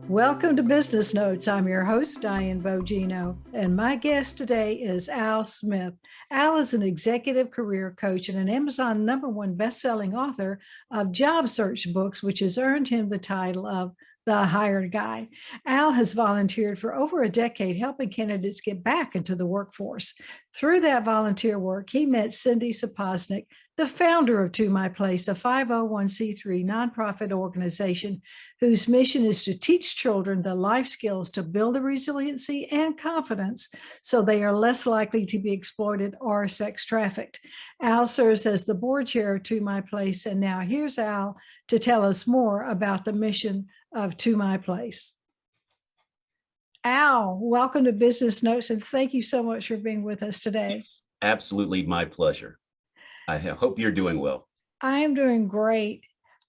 Welcome to Business Notes. I'm your host, Diane Bogino, and my guest today is Al Smith. Al is an executive career coach and an Amazon #1 best-selling author of job search books, which has earned him the title of the hired guy. Al has volunteered for over a decade helping candidates get back into the workforce. Through that volunteer work, he met Cindy Saposnik, the founder of 2myPlace, a 501c3 nonprofit organization whose mission is to teach children the life skills to build the resiliency and confidence so they are less likely to be exploited or sex trafficked. Al serves as the board chair of 2myPlace, and now here's Al to tell us more about the mission of 2myPlace. Al, welcome to Business Notes, and thank you so much for being with us today. It's absolutely my pleasure. I hope you're doing well. I am doing great.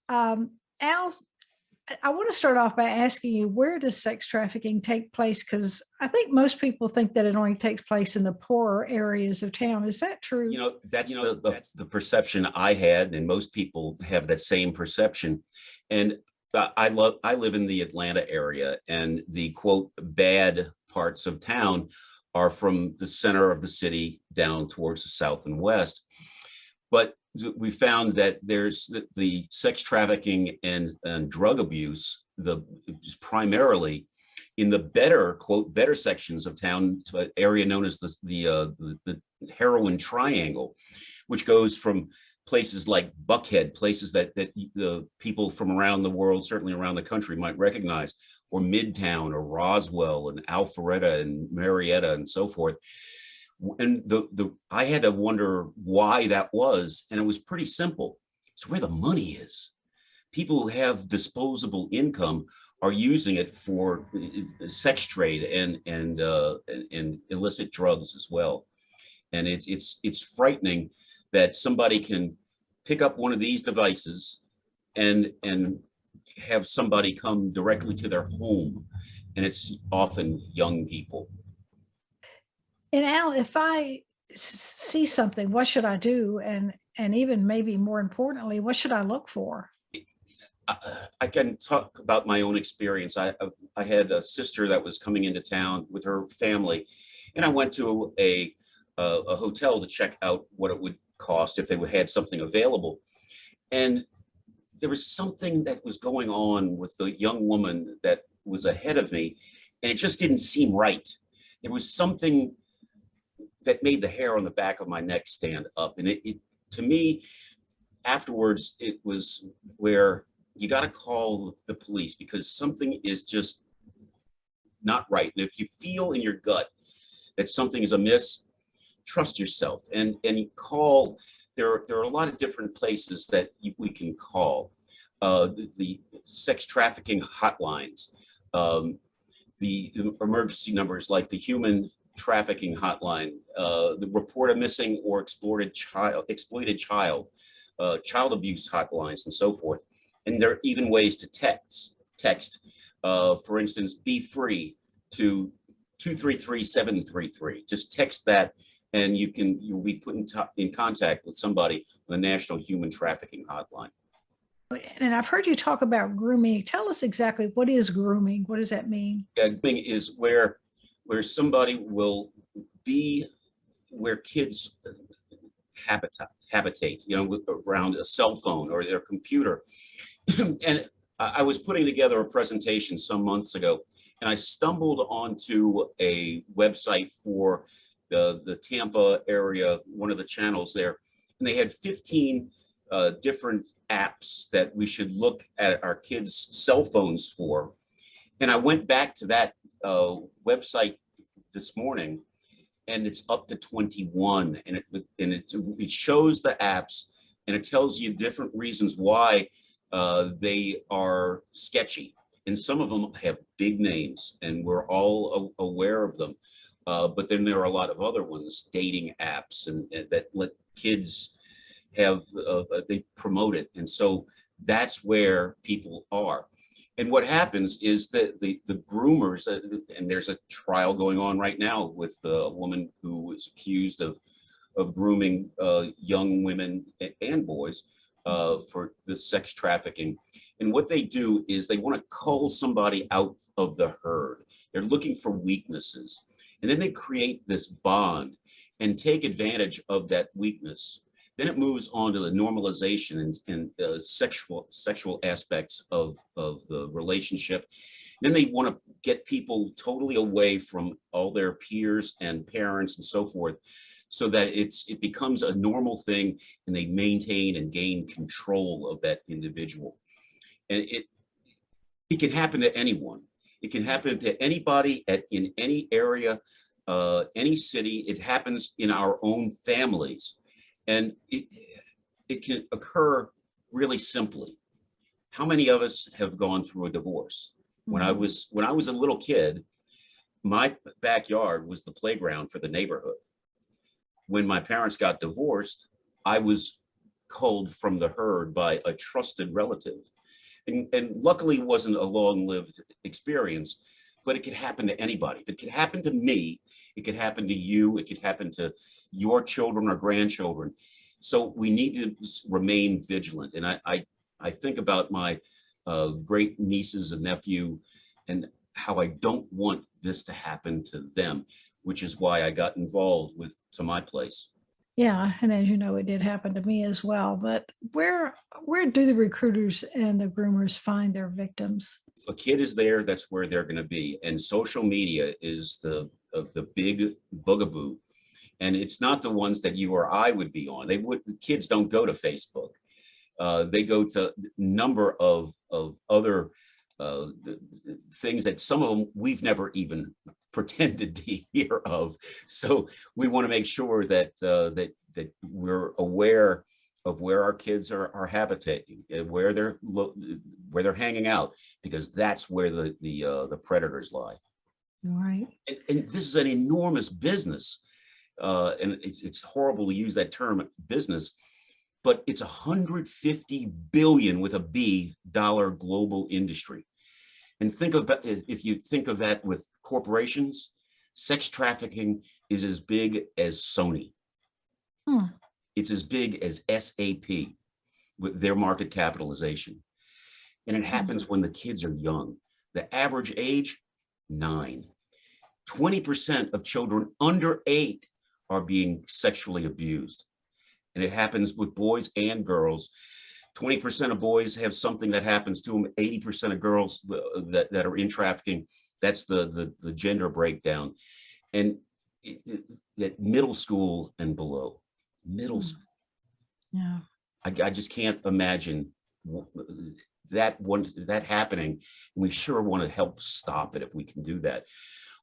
Al, I want to start off by asking you, where does sex trafficking take place? Because I think most people think that it only takes place in the poorer areas of town. Is that true? That's the perception I had, and most people have that same perception. And I live in the Atlanta area, and the quote bad parts of town are from the center of the city down towards the south and west. But we found that there's the sex trafficking and drug abuse, is primarily in the better sections of town, an area known as the heroin triangle, which goes from places like Buckhead, places that the people from around the world, certainly around the country, might recognize, or Midtown or Roswell and Alpharetta and Marietta and so forth. And I had to wonder why that was, and it was pretty simple. It's where the money is. People who have disposable income are using it for sex trade and illicit drugs as well. And it's frightening that somebody can pick up one of these devices and have somebody come directly to their home, and it's often young people. And Al, if I see something, what should I do? And even maybe more importantly, what should I look for? I can talk about my own experience. I had a sister that was coming into town with her family, and I went to a hotel to check out what it would cost if they had something available. And there was something that was going on with the young woman that was ahead of me, and it just didn't seem right. There was something that made the hair on the back of my neck stand up. And it to me, afterwards, it was where you got to call the police, because something is just not right. And if you feel in your gut that something is amiss, trust yourself and call. There are a lot of different places that we can call. The sex trafficking hotlines, the emergency numbers like the human trafficking hotline, the report a missing or exploited child, child abuse hotlines, and so forth. And there are even ways to text. For instance, be free to 233-733. Just text that, and you'll be put in contact with somebody on the National Human Trafficking Hotline. And I've heard you talk about grooming. Tell us exactly, what is grooming? What does that mean? Yeah, grooming is where somebody will be where kids habitate, around a cell phone or their computer. And I was putting together a presentation some months ago, and I stumbled onto a website for the Tampa area, one of the channels there, and they had 15 different apps that we should look at our kids' cell phones for. And I went back to that website this morning, and it's up to 21, and it shows the apps, and it tells you different reasons why they are sketchy. And some of them have big names, and we're all aware of them. But then there are a lot of other ones, dating apps, and that let kids have, they promote it. And so that's where people are. And what happens is that the groomers, and there's a trial going on right now with a woman who is accused of grooming young women and boys for the sex trafficking. And what they do is they want to cull somebody out of the herd. They're looking for weaknesses. And then they create this bond and take advantage of that weakness. Then it moves on to the normalization and sexual aspects of the relationship. Then they want to get people totally away from all their peers and parents and so forth, so that it becomes a normal thing, and they maintain and gain control of that individual. And it can happen to anyone. It can happen to anybody in any area, any city. It happens in our own families, and it can occur really simply. How many of us have gone through a divorce? When I was a little kid, my backyard was the playground for the neighborhood. When my parents got divorced, I was culled from the herd by a trusted relative. And luckily it wasn't a long-lived experience, but it could happen to anybody. If it could happen to me, it could happen to you, it could happen to your children or grandchildren. So we need to remain vigilant. And I think about my great nieces and nephew and how I don't want this to happen to them, which is why I got involved with 2myPlace. Yeah, and as you know, it did happen to me as well. But where do the recruiters and the groomers find their victims? If a kid is there, that's where they're going to be. And social media is the big bugaboo. And it's not the ones that you or I would be on. Kids don't go to Facebook. They go to a number of other things that some of them we've never even pretended to hear of. So we want to make sure that that we're aware of where our kids are habitating, where they're hanging out, because that's where the predators lie. Right. And this is an enormous business, and it's horrible to use that term business, but it's 150 billion with a B dollar global industry. And think about, if you think of that with corporations, sex trafficking is as big as Sony. It's as big as SAP with their market capitalization. And it happens when the kids are young. The average age, 9. 20% of children under 8 are being sexually abused. And it happens with boys and girls. 20% of boys have something that happens to them. 80% of girls that are in trafficking, that's the gender breakdown. And that middle school and below, middle school. Yeah. I just can't imagine that happening. And we sure want to help stop it if we can do that,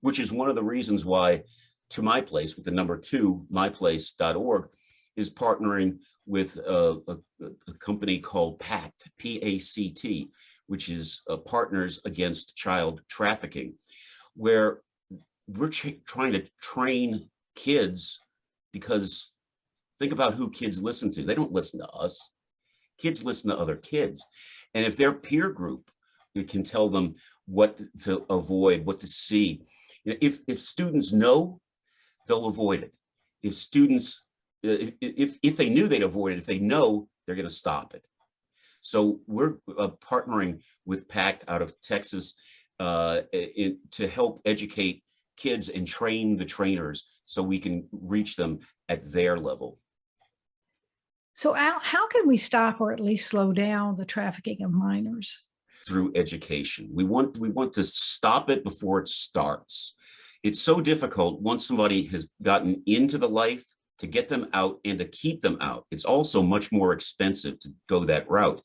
which is one of the reasons why 2myPlace, with the number 2, myplace.org, is partnering with a company called P.A.C.T, P-A-C-T, which is Partners Against Child Trafficking, where we're trying to train kids, because think about who kids listen to. They don't listen to us. Kids listen to other kids. And if their peer group, it can tell them what to avoid, what to see. If students know, they'll avoid it. If students, if they knew, they'd avoid it. If they know, they're going to stop it. So we're partnering with P.A.C.T out of Texas to help educate kids and train the trainers so we can reach them at their level. So Al, how can we stop or at least slow down the trafficking of minors? Through education. We want to stop it before it starts. It's so difficult once somebody has gotten into the life to get them out and to keep them out. It's also much more expensive to go that route.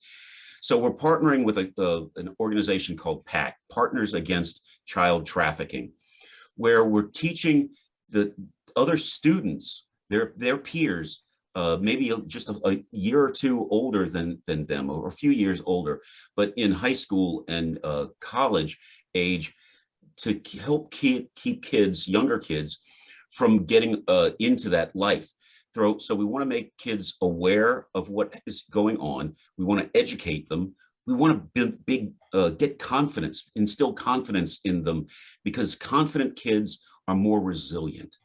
So we're partnering with an organization called P.A.C.T, Partners Against Child Trafficking, where we're teaching the other students, their peers, maybe just a year or two older than them, or a few years older, but in high school and college age, to help keep kids, younger kids, from getting into that life. So we want to make kids aware of what is going on. We want to educate them. We want to get confidence, instill confidence in them, because confident kids are more resilient.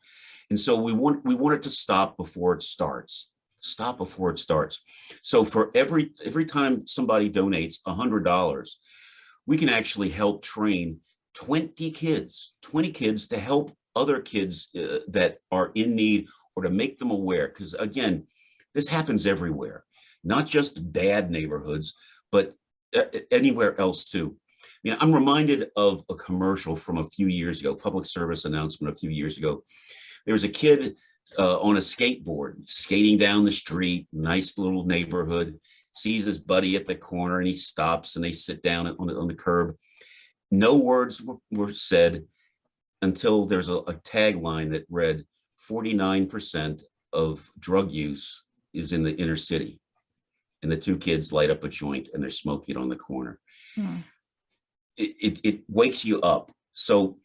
And so we want it to stop before it starts. stop before it starts. So for every time somebody donates $100, we can actually help train 20 kids to help other kids that are in need, or to make them aware. Because again, this happens everywhere, not just bad neighborhoods, but anywhere else too. I mean, I'm reminded of a commercial from a few years ago, public service announcement a few years ago. There was a kid on a skateboard skating down the street, nice little neighborhood, sees his buddy at the corner, and he stops, and they sit down on the curb. No words were said until there's a tagline that read, 49% of drug use is in the inner city. And the two kids light up a joint and they're smoking on the corner. Hmm. It wakes you up. So,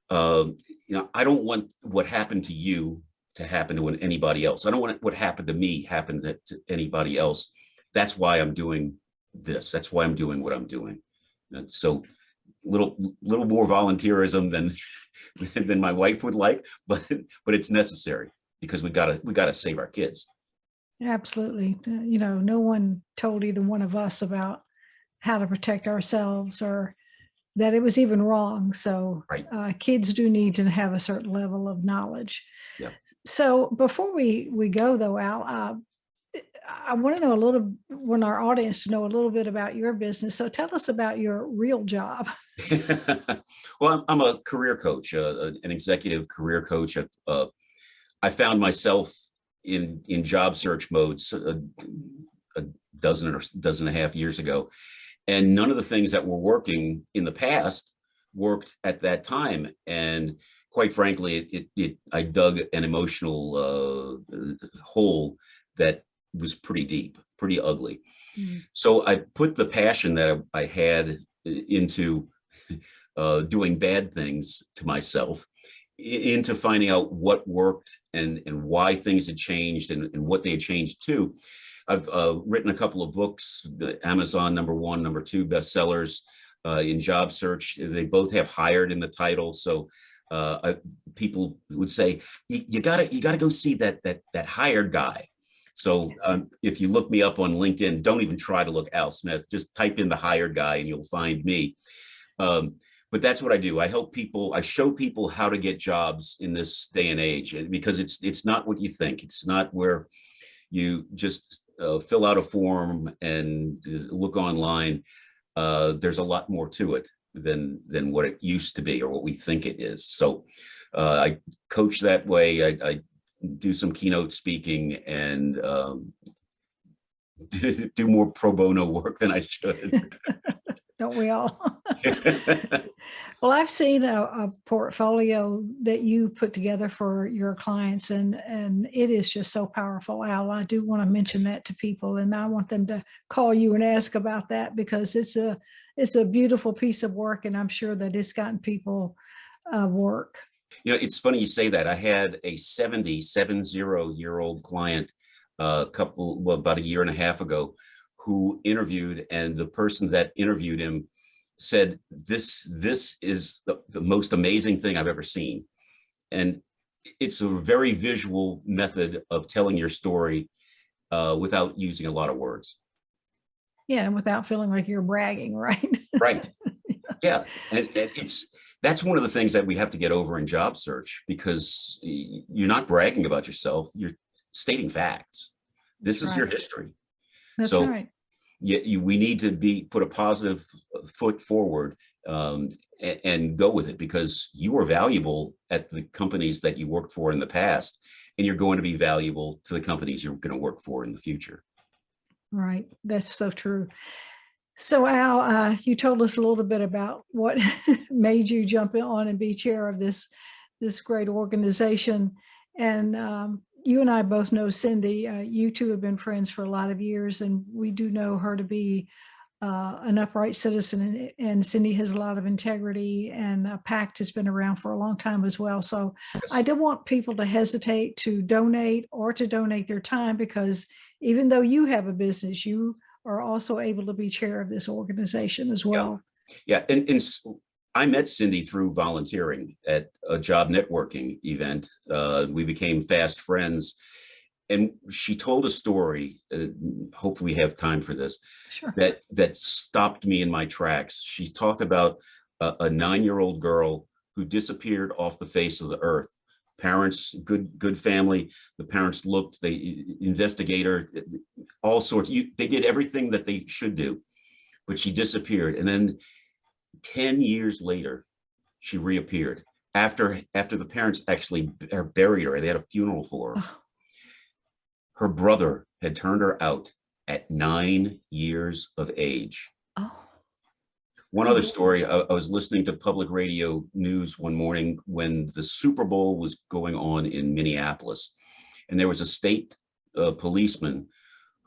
I don't want what happened to you to happen to anybody else. I don't want what happened to me happen to anybody else. That's why I'm doing this. That's why I'm doing what I'm doing. And so little more volunteerism than my wife would like, but it's necessary, because we gotta save our kids. Absolutely. No one told either one of us about how to protect ourselves or that it was even wrong. So Right. kids do need to have a certain level of knowledge. Yeah. So before we go though, Al, I want to know want our audience to know a little bit about your business. So tell us about your real job. Well, I'm a career coach, an executive career coach. I found myself in job search modes a dozen and a half years ago, and none of the things that were working in the past worked at that time. And quite frankly, I dug an emotional hole that was pretty deep, pretty ugly. Mm. So I put the passion that I had into doing bad things to myself, into finding out what worked and why things had changed and what they had changed to. I've written a couple of books, Amazon #1, #2 bestsellers in job search. They both have hired in the title. So people would say, you gotta go see that hired guy. So if you look me up on LinkedIn, don't even try to look Al Smith, just type in the hired guy and you'll find me. But that's what I do. I help people, I show people how to get jobs in this day and age, because it's not what you think. It's not where you just fill out a form and look online. There's a lot more to it than what it used to be or what we think it is. So I coach that way. I do some keynote speaking and do more pro bono work than I should. Don't we all? Well, I've seen a portfolio that you put together for your clients, and it is just so powerful, Al. I do want to mention that to people, and I want them to call you and ask about that, because it's a beautiful piece of work, and I'm sure that it's gotten people work. It's funny you say that. I had a 70-year-old client about a year and a half ago, who interviewed, and the person that interviewed him said, this is the most amazing thing I've ever seen. And it's a very visual method of telling your story without using a lot of words. Yeah, and without feeling like you're bragging, right? Right. Yeah. And that's one of the things that we have to get over in job search, because you're not bragging about yourself, you're stating facts. This is your history. That's So right. we need to put a positive foot forward and go with it, because you are valuable at the companies that you worked for in the past, and you're going to be valuable to the companies you're going to work for in the future. Right. That's so true. So Al, you told us a little bit about what made you jump on and be chair of this great organization. And you and I both know Cindy. You two have been friends for a lot of years, and we do know her to be an upright citizen. And Cindy has a lot of integrity, and P.A.C.T has been around for a long time as well. So I don't want people to hesitate to donate their time, because even though you have a business, you are also able to be chair of this organization as well. Yeah. And I met Cindy through volunteering at a job networking event. We became fast friends. And she told a story, hopefully we have time for this, Sure. that stopped me in my tracks. She talked about a 9-year-old girl who disappeared off the face of the earth. Parents, good family. The parents looked, they investigator, all sorts. They did everything that they should do, but she disappeared. And then 10 years later, she reappeared after the parents actually buried her. They had a funeral for her. Oh, Her brother had turned her out at 9 years of age. oh, One other oh, story, I was listening to public radio news one morning when the Super Bowl was going on in Minneapolis, and there was a state policeman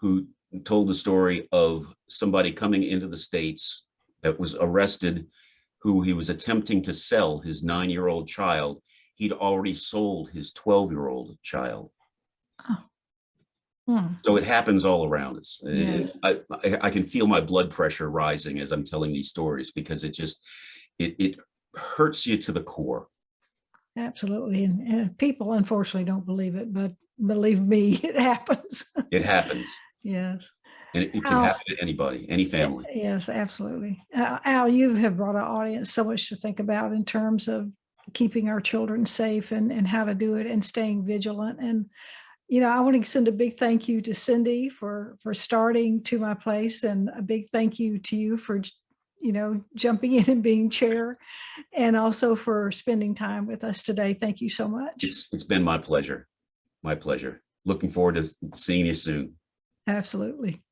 who told the story of somebody coming into the States that was arrested, who he was attempting to sell his 9-year-old child. He'd already sold his 12-year-old child. oh. Hmm. So it happens all around us. And Yes, I can feel my blood pressure rising as I'm telling these stories, because it hurts you to the core. absolutely. And people unfortunately don't believe it, but believe me, it happens. It happens. Yes. And it can Al, happen to anybody, any family. yes, absolutely. Al, you have brought our audience so much to think about in terms of keeping our children safe and how to do it and staying vigilant. And I want to send a big thank you to Cindy for starting To My Place, and a big thank you to you for jumping in and being chair, and also for spending time with us today. Thank you so much. It's been my pleasure. My pleasure. Looking forward to seeing you soon. Absolutely.